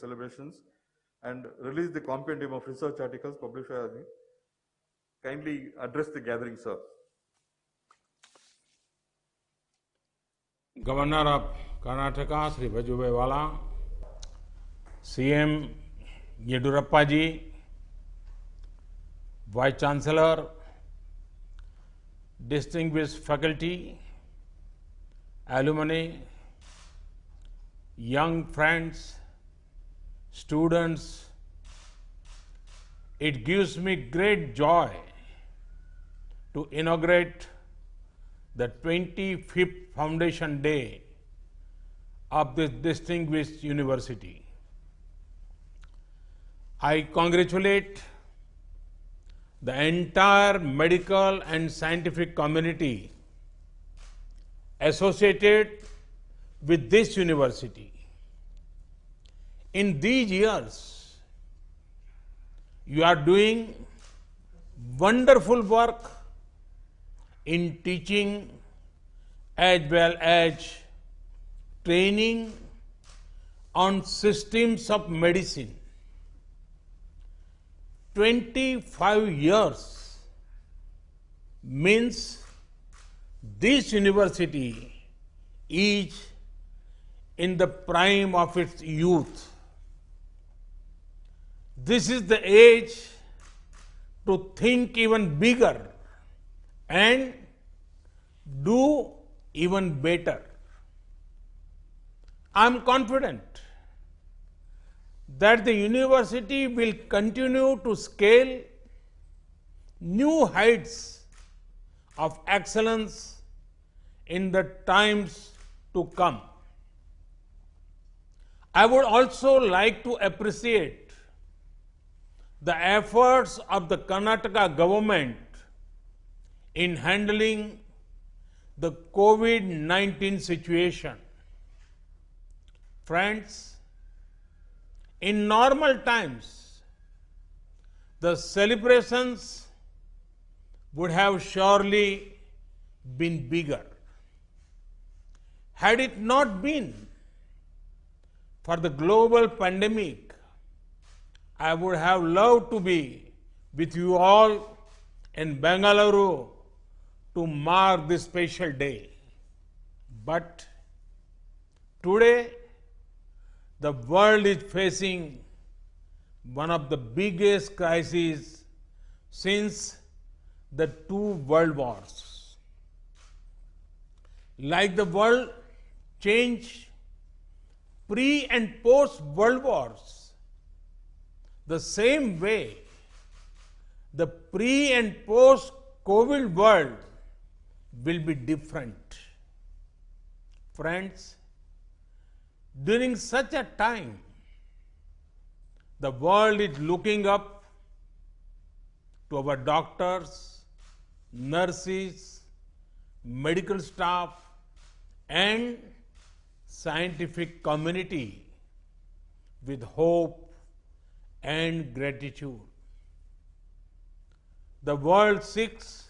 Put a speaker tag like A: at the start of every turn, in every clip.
A: celebrations and release the compendium of research articles published by me. Kindly address the gathering, sir.
B: Governor of Karnataka, Sri Vajubhai Vala, CM Yedurappa ji, Vice Chancellor, distinguished faculty, alumni, young friends, students, it gives me great joy to inaugurate the 25th Foundation Day of this distinguished university. I congratulate the entire medical and scientific community associated with this university. In these years, you are doing wonderful work in teaching as well as training on systems of medicine. 25 years means this university is in the prime of its youth. This is the age to think even bigger and do even better. I am confident that the university will continue to scale new heights of excellence in the times to come. I would also like to appreciate the efforts of the Karnataka government in handling the COVID-19 situation. Friends, in normal times, the celebrations would have surely been bigger. Had it not been for the global pandemic, I would have loved to be with you all in Bengaluru to mark this special day. But today, the world is facing one of the biggest crises since the two world wars. Like the world changed pre and post world wars, the same way the pre and post COVID world will be different. Friends, during such a time, the world is looking up to our doctors, nurses, medical staff, and scientific community with hope and gratitude. The world seeks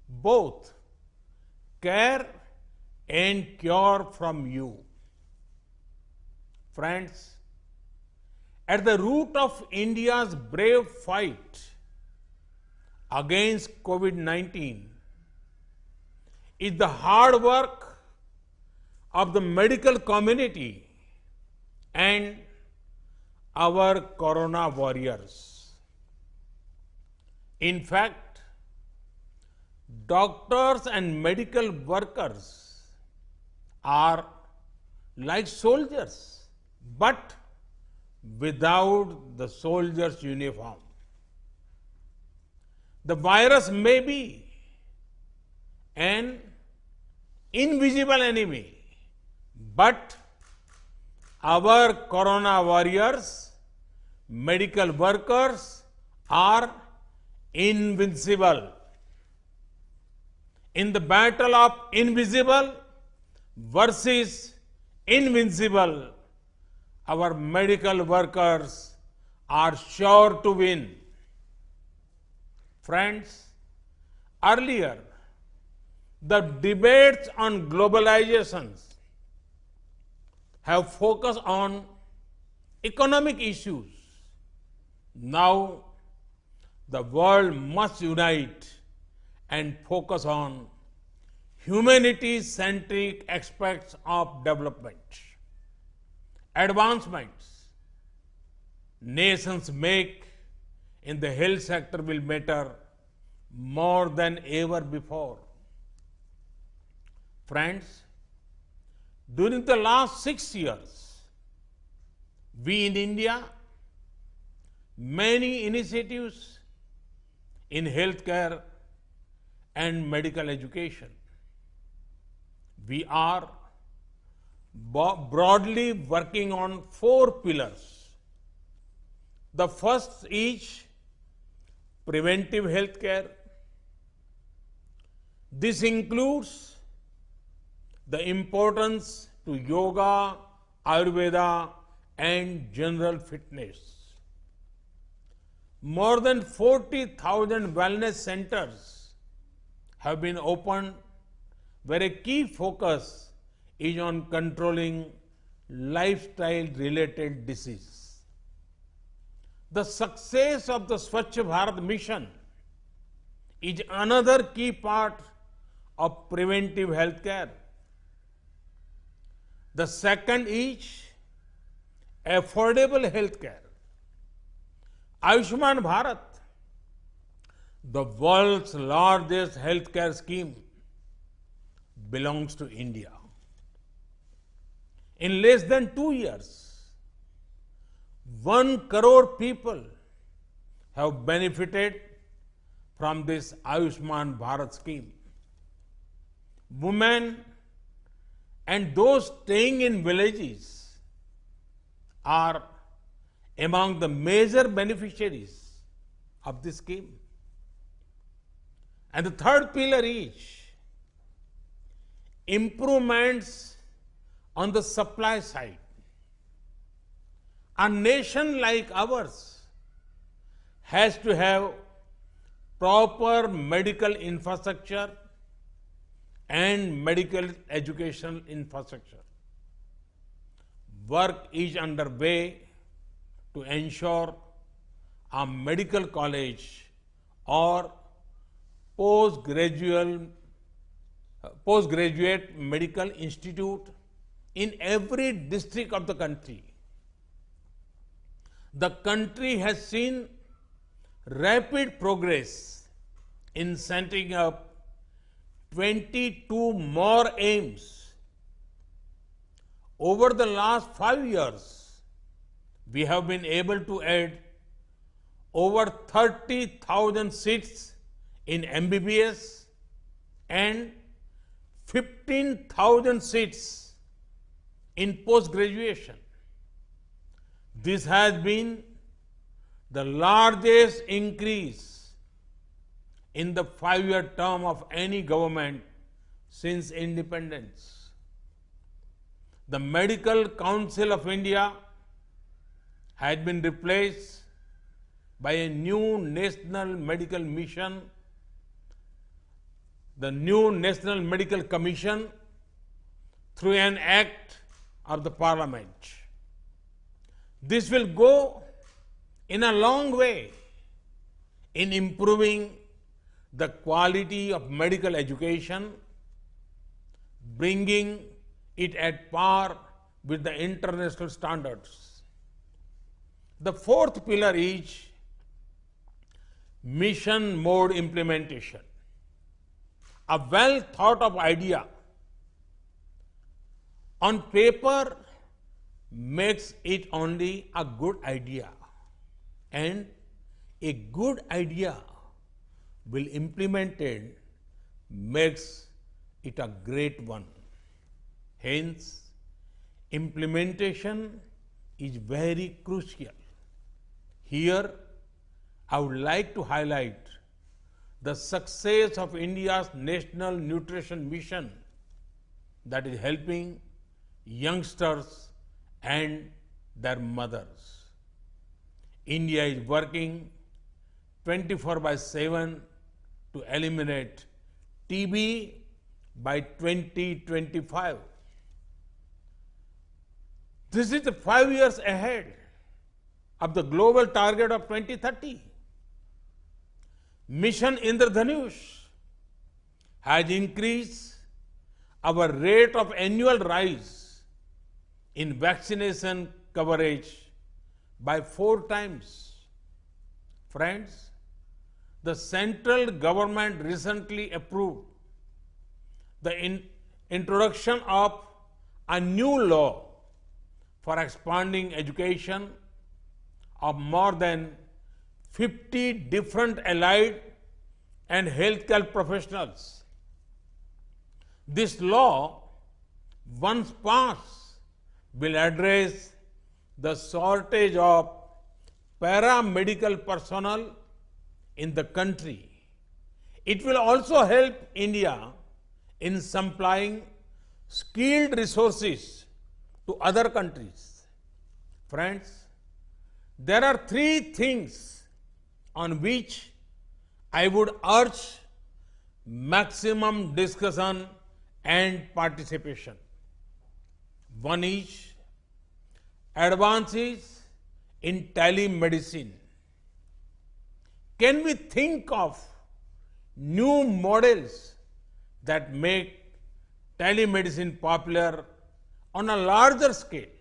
B: both care and cure from you. Friends, at the root of India's brave fight against COVID-19 is the hard work of the medical community and our corona warriors. In fact, doctors and medical workers are like soldiers, but without the soldier's uniform. The virus may be an invisible enemy, but our corona warriors, medical workers are invincible. In the battle of invisible versus invincible, our medical workers are sure to win. Friends, earlier, the debates on globalizations have focused on economic issues. Now, the world must unite and focus on humanity-centric aspects of development. Advancements nations make in the health sector will matter more than ever before. Friends, during the last 6 years, we in India, many initiatives in healthcare and medical education. We are broadly working on 4 pillars. The first is preventive healthcare. This includes the importance to yoga, Ayurveda, and general fitness. More than 40,000 wellness centers have been opened where a key focus is on controlling lifestyle-related disease. The success of the Swachh Bharat mission is another key part of preventive healthcare. The second is affordable healthcare. Ayushman Bharat, the world's largest healthcare scheme, belongs to India. In less than 2 years, 1 crore people have benefited from this Ayushman Bharat scheme. Women and those staying in villages are among the major beneficiaries of this scheme. And the third pillar is improvements on the supply side. A nation like ours has to have proper medical infrastructure and medical educational infrastructure. Work is underway to ensure a medical college or postgraduate medical institute in every district of the country. The country has seen rapid progress in setting up 22 more AIIMS. Over the last 5 years, we have been able to add over 30,000 seats in MBBS and 15,000 seats in post-graduation. This has been the largest increase in the 5-year term of any government since independence. The Medical Council of India had been replaced by a new National Medical Mission, the new National Medical Commission, through an act of the Parliament. This will go in a long way in improving the quality of medical education, bringing it at par with the international standards. The fourth pillar is mission mode implementation. A well thought of idea on paper makes it only a good idea, and a good idea will implemented makes it a great one. Hence, implementation is very crucial. Here, I would like to highlight the success of India's National Nutrition Mission that is helping youngsters and their mothers. India is working 24/7 to eliminate TB by 2025. This is 5 years ahead of the global target of 2030. Mission Indradhanush has increased our rate of annual rise in vaccination coverage by 4 times. Friends, the central government recently approved the introduction of a new law for expanding education of more than 50 different allied and healthcare professionals. This law, once passed, will address the shortage of paramedical personnel in the country. It will also help India in supplying skilled resources to other countries. Friends, there are 3 things on which I would urge maximum discussion and participation. One is advances in telemedicine. Can we think of new models that make telemedicine popular on a larger scale?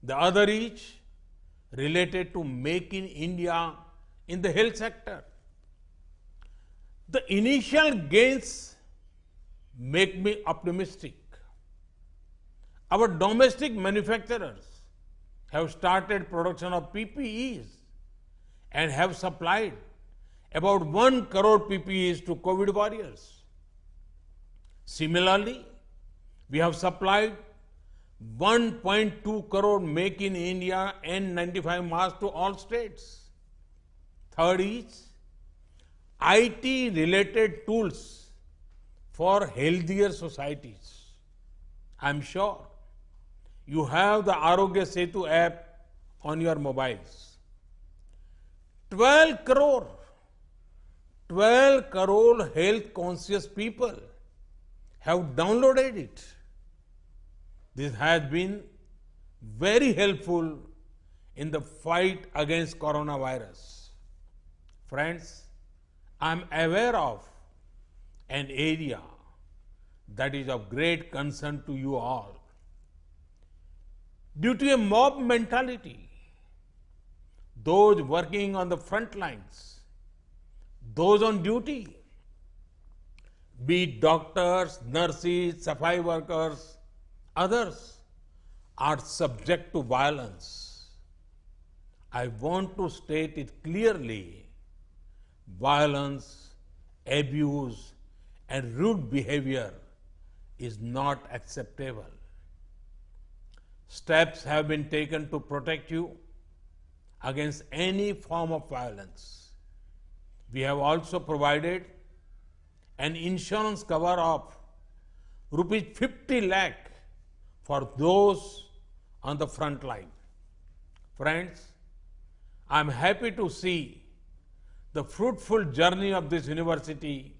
B: The other is related to Make in India in the health sector. The initial gains make me optimistic. Our domestic manufacturers have started production of PPEs and have supplied about 1 crore PPEs to COVID warriors. Similarly, we have supplied 1.2 crore Make in India N95 masks to all states. Third is IT-related tools for healthier societies. I'm sure you have the Arogya Setu app on your mobiles. 12 crore health conscious people have downloaded it. This has been very helpful in the fight against coronavirus. Friends, I'm aware of an area that is of great concern to you all. Due to a mob mentality, those working on the front lines, those on duty, be it doctors, nurses, safai workers, others, are subject to violence. I want to state it clearly: violence, abuse, and rude behavior is not acceptable. Steps have been taken to protect you against any form of violence. We have also provided an insurance cover of rupees 50 lakh for those on the front line. Friends, I am happy to see the fruitful journey of this university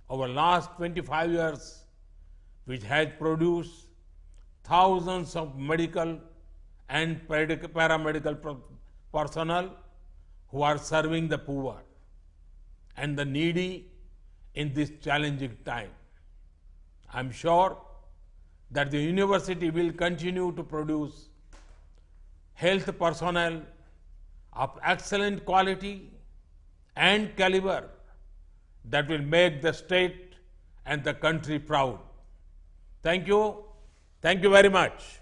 B: over last 25 years, which has produced thousands of medical and paramedical personnel who are serving the poor and the needy in this challenging time. I'm sure that the university will continue to produce health personnel of excellent quality and caliber that will make the state and the country proud. Thank you. Thank you very much.